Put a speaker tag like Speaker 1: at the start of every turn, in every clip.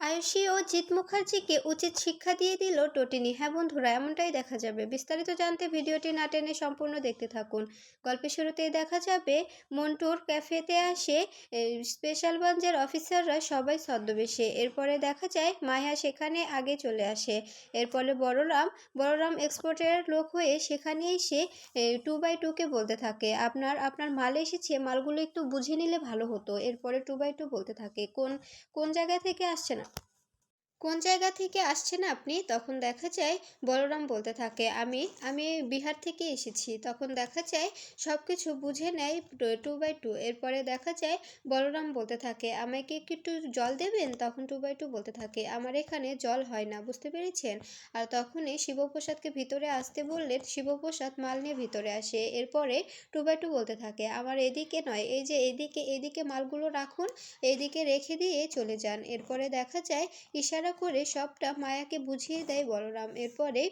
Speaker 1: আয়ুষী ও জিৎ মুখার্জিকে উচিত শিক্ষা দিয়ে দিল টটিনি। হ্যাঁ বন্ধুরা, এমনটাই দেখা যাবে। বিস্তারিত জানতে ভিডিওটি না টেনে সম্পূর্ণ দেখতে থাকুন। গল্পের শুরুতেই দেখা যাবে মন্টুর ক্যাফেতে আসে স্পেশাল ব্রাঞ্চের অফিসাররা সবাই ছদ্মবেশে। এরপরে দেখা যায় মায়া সেখানে আগে চলে আসে। এরপরে বলরাম এক্সপোর্টের লোক হয়ে সেখানে এসে 2x2কে বলতে থাকে, আপনার আপনার মাল এসেছে, মালগুলো একটু বুঝে নিলে ভালো হতো। এরপরে 2x2 বলতে থাকে, কোন কোন জায়গা থেকে আসছে না কোন জায়গা থেকে আসছেন আপনি? তখন দেখা যায় বলরাম বলতে থাকে, আমি আমি বিহার থেকে এসেছি। তখন দেখা যায় সব কিছু বুঝে নেয় 2x2। এরপরে দেখা যায় বলরাম বলতে থাকে, আমাকে কি একটু জল দেবেন? তখন 2x2 বলতে থাকে, আমার এখানে জল হয় না, বুঝতে পেরেছেন? আর তখনই শিবপ্রসাদকে ভিতরে আসতে বললে শিবপ্রসাদ মাল নিয়ে ভিতরে আসে। এরপরে 2x2 বলতে থাকে, আমার এদিকে নয়, এই যে এদিকে মালগুলো রাখুন, এইদিকে রেখে দিয়ে চলে যান। এরপরে দেখা যায় ইশারা করে সবটা মায়াকে বুঝিয়ে দেয় বলরাম। এরপরে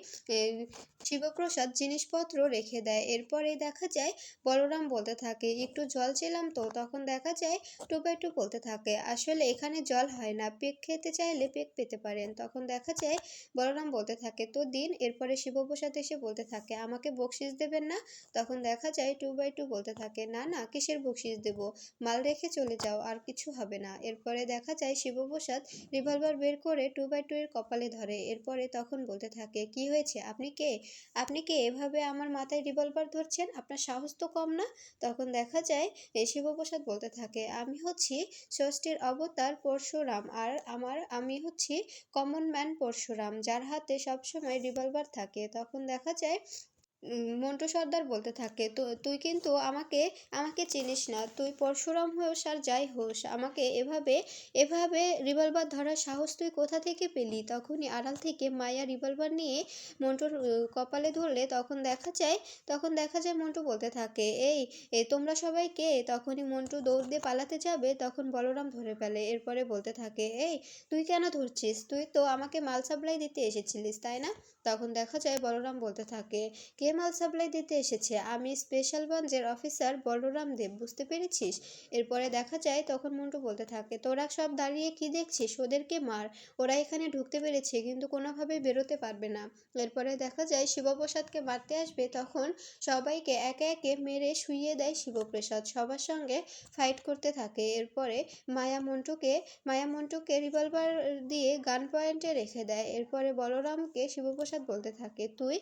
Speaker 1: শিবপ্রসাদ জিনিসপত্র রেখে দেয়। এরপরে দেখা যায় বলরাম বলতে থাকে, একটু জল চেলাম তো। তখন দেখা যায় 2x2 বলতে থাকে, আসলে এখানে জল হয় না, পেক খেতে চাইলে পেক পেতে পারেন। তখন দেখা যায় বলরাম বলতে থাকে, তো দিন। এরপরে শিবপ্রসাদ এসে বলতে থাকে, আমাকে বকশিস দেবেন না? তখন দেখা যায় 2x2 বলতে থাকে, না না, কিসের বকশিস দেব, মাল রেখে চলে যাও, আর কিছু হবে না। এরপরে দেখা যায় শিবপ্রসাদ রিভলভার বের করে 2x2 এর কপালে ধরে। এরপরে তখন বলতে থাকে, কি হয়েছে, আপনি কে এভাবে আমার মাথায় রিভলভার ধরছেন? আপনার সাহস তো কম না? তখন দেখা যায় শিবপ্রসাদ বলতে থাকে, আমি হচ্ছি ষষ্ঠীর অবতার পরশুরাম, আর আমি হচ্ছি কমন ম্যান পরশুরাম, যার হাতে সবসময় রিভলভার থাকে। তখন দেখা যায় মন্টু সর্দার বলতে থাকে, তো তুই কিন্তু আমাকে আমাকে চিনিস না, তুই পরশুরাম হোস আর যাই হোস, আমাকে এভাবে এভাবে রিভলভার ধরার সাহস তুই কোথা থেকে পেলি? তখনই আড়াল থেকে মায়া রিভলভার নিয়ে মন্টুর কপালে ধরলে তখন দেখা যায় মন্টু বলতে থাকে, এই তোমরা সবাই কে? তখনই মন্টু দৌড় দিয়ে পালাতে যাবে, তখন বলরাম ধরে ফেলে। এরপরে বলতে থাকে, এই তুই কেন ধরছিস? তুই তো আমাকে মাল সাপ্লাই দিতে এসেছিলিস, তাই না? তখন দেখা যায় বলরাম বলতে থাকে, কে মাল সাপ্লাই দিতে এসেছে? আমি স্পেশাল ব্রাঞ্চের অফিসার বলরাম দেব, বুঝতে পেরেছিস? এরপরে দেখা যায় তখন মন্টু বলতে থাকে, তোরা সব দাঁড়িয়ে কি দেখছিস, ওদেরকে মার, ওরা এখানে ঢুকতে পেরেছে কিন্তু কোনোভাবেই বেরোতে পারবে না। এরপরে দেখা যায় শিবপ্রসাদকে মারতে আসবে, তখন সবাইকে একে একে মেরে শুইয়ে দেয় শিবপ্রসাদ, সবার সঙ্গে ফাইট করতে থাকে। এরপরে মায়া মন্টুকে রিভলভার দিয়ে গান পয়েন্টে রেখে দেয়। এরপরে বলরামকে শিবপ্রসাদ বলতে থাকে, তুই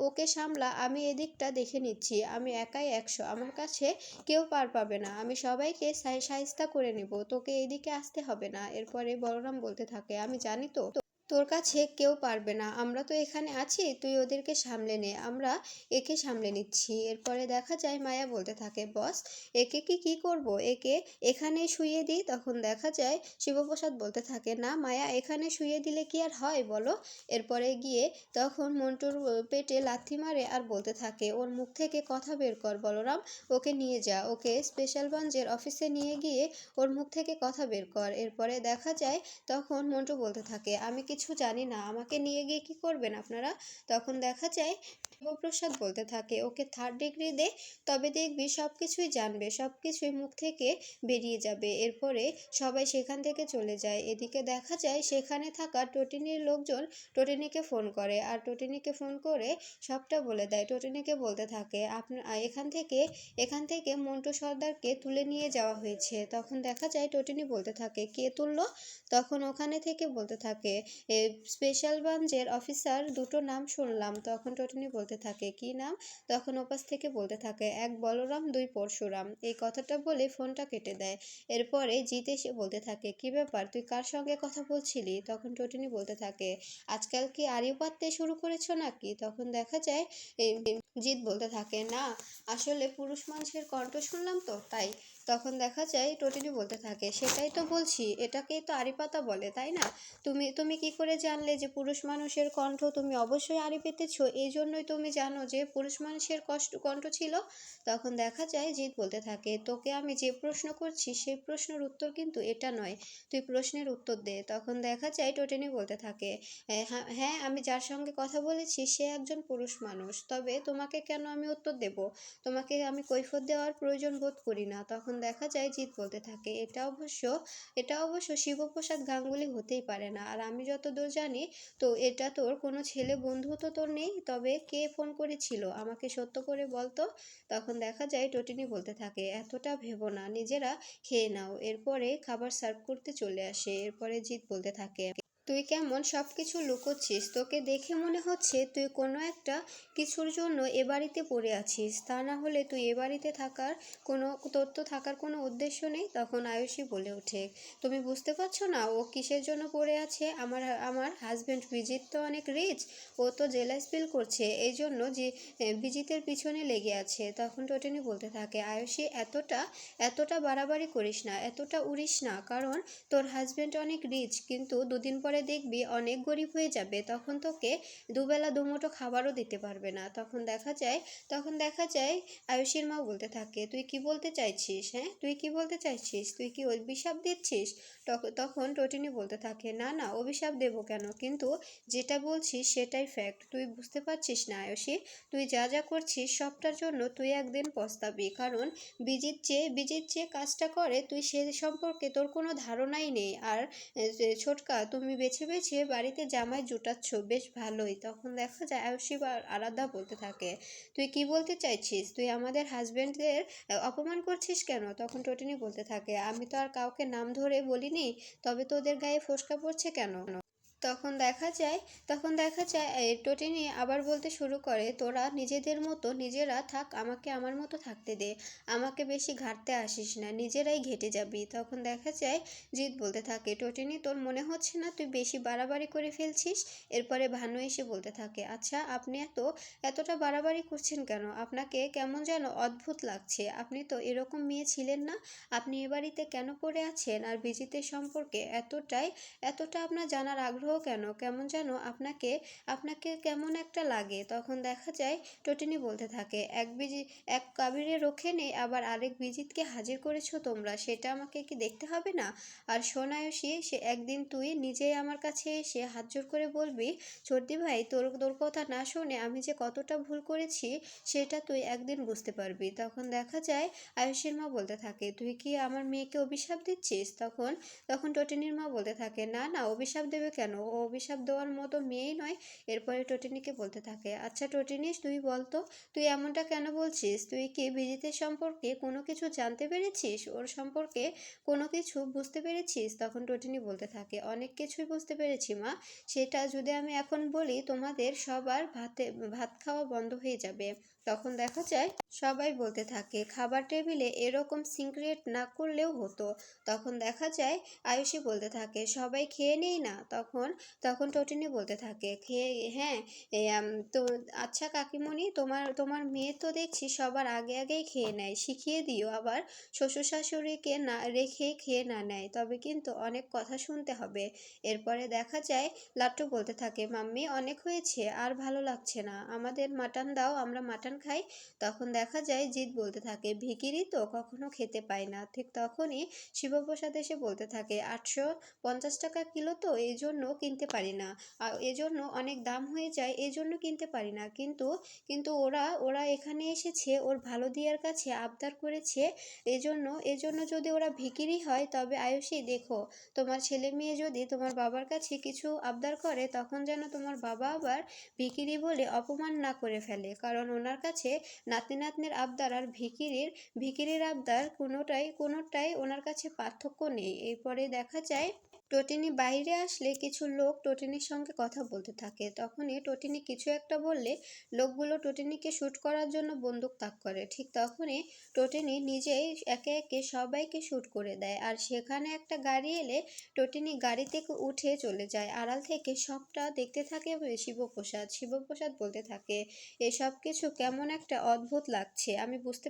Speaker 1: ওকে সামলা, আমি এদিকটা দেখে নিচ্ছি, আমি একাই 100, আমার কাছে কেউ পার পাবে না, আমি সবাইকে শায়েস্তা করে নেব, তোকে এদিকে আসতে হবে না। এরপরে বলরাম বলতে থাকে, আমি জানি তো তোর কাছে কেউ পারবে না, আমরা তো এখানে আছি, তুই ওদেরকে সামলে নে, আমরা একে সামলে নিচ্ছি। এরপরে দেখা যায় মায়া বলতে থাকে, বস একে কি করব, একে এখানে শুইয়ে দিই? তখন দেখা যায় শিবপ্রসাদ বলতে থাকে, না মায়া, এখানে শুইয়ে দিলে কি আর হয় বলো? এরপরে গিয়ে তখন মন্টুর পেটে লাথি মারে আর বলতে থাকে, ওর মুখ থেকে কথা বের কর বলরাম, ওকে নিয়ে যা, ওকে স্পেশাল ব্রাঞ্চের অফিসে নিয়ে গিয়ে ওর মুখ থেকে কথা বের কর। এরপরে দেখা যায় তখন মন্টু বলতে থাকে, আমি কিছু জানি না, আমাকে নিয়ে গিয়ে কি করবেন আপনারা? তখন দেখা যায় শিবপ্রসাদ বলতে থাকে, ওকে 3rd ডিগ্রি দে, তবে দেখবি সব কিছুই জানবে, সব কিছুই মুখ থেকে বেরিয়ে যাবে। এরপরে সবাই সেখান থেকে চলে যায়। এদিকে দেখা যায় সেখানে থাকা টটিনির লোকজন টটিনিকে ফোন করে, আর টটিনিকে ফোন করে সবটা বলে দেয়। টটিনিকে বলতে থাকে, আপনার এখান থেকে মন্টু সর্দারকে তুলে নিয়ে যাওয়া হয়েছে। তখন দেখা যায় টটিনি বলতে থাকে, কে তুললো? তখন ওখানে থেকে বলতে থাকে, স্পেশাল ব্রাঞ্চের অফিসার দুটো নাম শুনলাম। তখন টটিনি বলতে থাকে, কি নাম? তখন ওপাশ থেকে বলতে থাকে, এক বলরাম, দুই পরশুরাম। এই কথাটা বলে ফোনটা কেটে দেয়। এরপরে জিৎ এসে বলতে থাকে, কি ব্যাপার, তুই কার সঙ্গে কথা বলছিলি? তখন টটিনি বলতে থাকে, আজকাল কি আড়ি পাততে শুরু করেছো নাকি? তখন দেখা যায় জিৎ বলতে থাকে, না আসলে পুরুষ মানুষের কণ্ঠ শুনলাম তো তাই। তখন দেখা যায় টটিনি বলতে থাকে, সেটাই তো বলছি, এটাকেই তো আড়ি পাতা বলে, তাই না? তুমি কি করে জানলে যে পুরুষ মানুষের কণ্ঠ? তুমি অবশ্যই আড়ি পেতেছো, এই জন্যই তুমি জানো যে পুরুষ মানুষের কণ্ঠ ছিল। তখন দেখা যায় জিৎ বলতে থাকে, তোকে আমি যে প্রশ্ন করছি সেই প্রশ্নের উত্তর কিন্তু এটা নয়, তুই প্রশ্নের উত্তর দে। তখন দেখা যায় টটিনি বলতে থাকে, হ্যাঁ, আমি যার সঙ্গে কথা বলেছি সে একজন পুরুষ মানুষ, তবে তোমাকে কেন আমি উত্তর দেব? তোমাকে আমি কৈফিয়ত দেওয়ার প্রয়োজন বোধ করি না। তখন দেখা যায় জিৎ বলতে থাকে, এটা অবশ্য শিবপ্রসাদ গাঙ্গুলি হতেই পারে না। আর আমি যতদূর জানি তো এটা তোর কোনো ছেলে বন্ধু তো তোর নেই, তবে কে ফোন করেছিল আমাকে সত্য করে বলতো। তখন দেখা যায় টটিনি বলতে থাকে, এতটা ভেবো না, নিজেরা খেয়ে নাও। এরপরে খাবার সার্ভ করতে চলে আসে। এরপরে জিৎ বলতে থাকে, তুই কেমন সব কিছু লুকোচ্ছিস? তোকে দেখে মনে হচ্ছে তুই কোনো একটা কিছুর জন্য এ বাড়িতে পড়ে আছিস, তা না হলে তুই এ বাড়িতে থাকার তোর তো থাকার কোনো উদ্দেশ্য নেই। তখন আয়ুষী বলে ওঠে, তুমি বুঝতে পারছো না ও কিসের জন্য পড়ে আছে? আমার হাজব্যান্ড বিজিত তো অনেক রিচ, ও তো জেলাস ফিল করছে, এই জন্য যে বিজিতের পিছনে লেগে আছে। তখন টোটেনি বলতে থাকে, আয়ুষী এতটা এতটা বাড়াবাড়ি করিস না, এতটা উড়িস না, কারণ তোর হাজব্যান্ড অনেক রিচ, কিন্তু দুদিন পরে দেখবি অনেক গরিব হয়ে যাবে, তখন তোকে দুবেলা দুমুঠো খাবারও দিতে পারবে না। তখন দেখা যায় আয়ুষীর মা বলতে থাকে, তুই কি বলতে চাইছিস? হ্যাঁ, তুই কি বলতে চাইছিস? তুই কি অভিশাপ দিচ্ছিস? তখন টটিনি বলতে থাকে, না না, অভিশাপ দেবো কেন, কিন্তু যেটা বলছিস সেটাই ফ্যাক্ট। তুই বুঝতে পারছিস না আয়ুষী, তুই যা যা করছিস সবটার জন্য তুই একদিন পস্তাবি, কারণ বিজিত যে কাজটা করে তুই সে সম্পর্কে তোর কোনো ধারণাই নেই। আর ছোটকা, তুমি বেছে বেছে বাড়িতে জামাই জুটাচ্ছ, বেশ ভালোই। তখন দেখা যায় আয়ুষী বা আরাধ্যা বলতে থাকে, তুই কি বলতে চাইছিস? তুই আমাদের হাজবেন্ডের অপমান করছিস কেন? তখন টটিনি বলতে থাকে, আমি তো আর কাউকে নাম ধরে বলিনি, তবে তোদের গায়ে ফোস্কা পড়ছে কেন? তখন দেখা যায় তখন দেখা যায় টোটিনি আবার বলতে শুরু করে, তোরা নিজেদের মতো নিজেরা থাক, আমাকে আমার মতো থাকতে দে, আমাকে বেশি ঘাটতে আসিস না, নিজেরাই ঘেটে যাবি। তখন দেখা যায় জিৎ বলতে থাকে, টোটিনি তোর মনে হচ্ছে না তুই বেশি বাড়াবাড়ি করে ফেলছিস? এরপরে ভানু এসে বলতে থাকে, আচ্ছা আপনি এতটা বাড়াবাড়ি করছেন কেন? আপনাকে কেমন যেন অদ্ভুত লাগছে, আপনি তো এরকম মেয়ে ছিলেন না, আপনি এ বাড়িতে কেন পড়ে আছেন? আর বিজিতের সম্পর্কে এতটা আপনার জানার আগ্রহ কেন? কেমন যেন আপনাকে আপনাকে কেমন একটা লাগে। তখন দেখা যায় টটিনি বলতে থাকে, এক কাবিরে রক্ষে নেই, আবার আরেক বিজিতকে হাজির করেছো তোমরা, সেটা আমাকে কি দেখতে হবে না? আর সোনায়সী, সে একদিন তুই নিজেই আমার কাছে এসে হাত জোর করে বলবি, চর্দি ভাই, তোর তোর কথা না শুনে আমি যে কতটা ভুল করেছি সেটা তুই একদিন বুঝতে পারবি। তখন দেখা যায় আয়ুষীর মা বলতে থাকে, তুই কি আমার মেয়েকে অভিশাপ দিচ্ছিস? তখন টটিনির মা বলতে থাকে, না না, অভিশাপ দেবে কেন, ও অভিশাপ দেওয়ার মতো মেয়েই নয়। এরপরে টটিনিকে বলতে থাকে, আচ্ছা টটিনি, তুই বলতো, তুই এমনটা কেন বলছিস? তুই কি বিজিতের সম্পর্কে কোনো কিছু জানতে পেরেছিস? ওর সম্পর্কে কোনো কিছু বুঝতে পেরেছিস? তখন টটিনি বলতে থাকে, অনেক কিছুই বুঝতে পেরেছি মা, সেটা যদি আমি এখন বলি তোমাদের সবার ভাত খাওয়া বন্ধ হয়ে যাবে। তখন দেখা যায় সবাই বলতে থাকে, খাবার টেবিলে এরকম সিক্রেট না করলেও হতো। তখন দেখা যায় আয়ুষী বলতে থাকে, সবাই খেয়ে নেই না? তখন টটিনি বলতে থাকে, খেয়ে, হ্যাঁ, তো আচ্ছা কাকিমণি, তোমার তোমার মেয়ে তো দেখছি সবার আগে আগেই খেয়ে নেয়, শিখিয়ে দিও আবার শ্বশুর শাশুড়িকে না রেখে খেয়ে না নেয়, তবে কিন্তু অনেক কথা শুনতে হবে। এরপরে দেখা যায় লাট্টু বলতে থাকে, মাম্মি অনেক হয়েছে, আর ভালো লাগছে না, আমাদের মাটন দাও, আমরা মাটন খাই। তখন দেখা যায় জিৎ বলতে থাকে, ভিখিরি তো কখনো খেতে পায় না। ঠিক তখনই শিবপ্রসাদ এসে বলতে থাকে, 850 টাকা কিলো তো, এই জন্য কিনতে পারি না, আর এজন্য অনেক দাম হয়ে যায়, এই জন্য কিনতে পারি না, কিন্তু কিন্তু ওরা ওরা এখানে এসেছে, ওর ভালো দিয়ার কাছে আবদার করেছে, এজন্য যদি ওরা ভিখিরি হয়, তবে আয়ুষী দেখো, তোমার ছেলে মেয়ে যদি তোমার বাবার কাছে কিছু আবদার করে, তখন যেন তোমার বাবা আবার ভিখিরি বলে অপমান না করে ফেলে, কারণ ওনার কাছে নাতি নাতনির আবদার আর ভিখিরির আবদার কোনোটাই ওনার কাছে পার্থক্য নেই। এরপরে দেখা যায় টটিনি বাইরে আসলে কিছু লোক টটিনির সঙ্গে কথা বলতে থাকে। তখনই টটিনি কিছু একটা বললে লোকগুলো টটিনিকে শ্যুট করার জন্য বন্দুক তাক করে। ঠিক তখনই টটিনি নিজেই একে একে সবাইকে শ্যুট করে দেয়। আর সেখানে একটা গাড়ি এলে টটিনি গাড়ি থেকে উঠে চলে যায়। আড়াল থেকে সবটা দেখতে থাকে শিবপ্রসাদ বলতে থাকে, এসব কিছু কেমন একটা অদ্ভুত লাগছে, আমি বুঝতে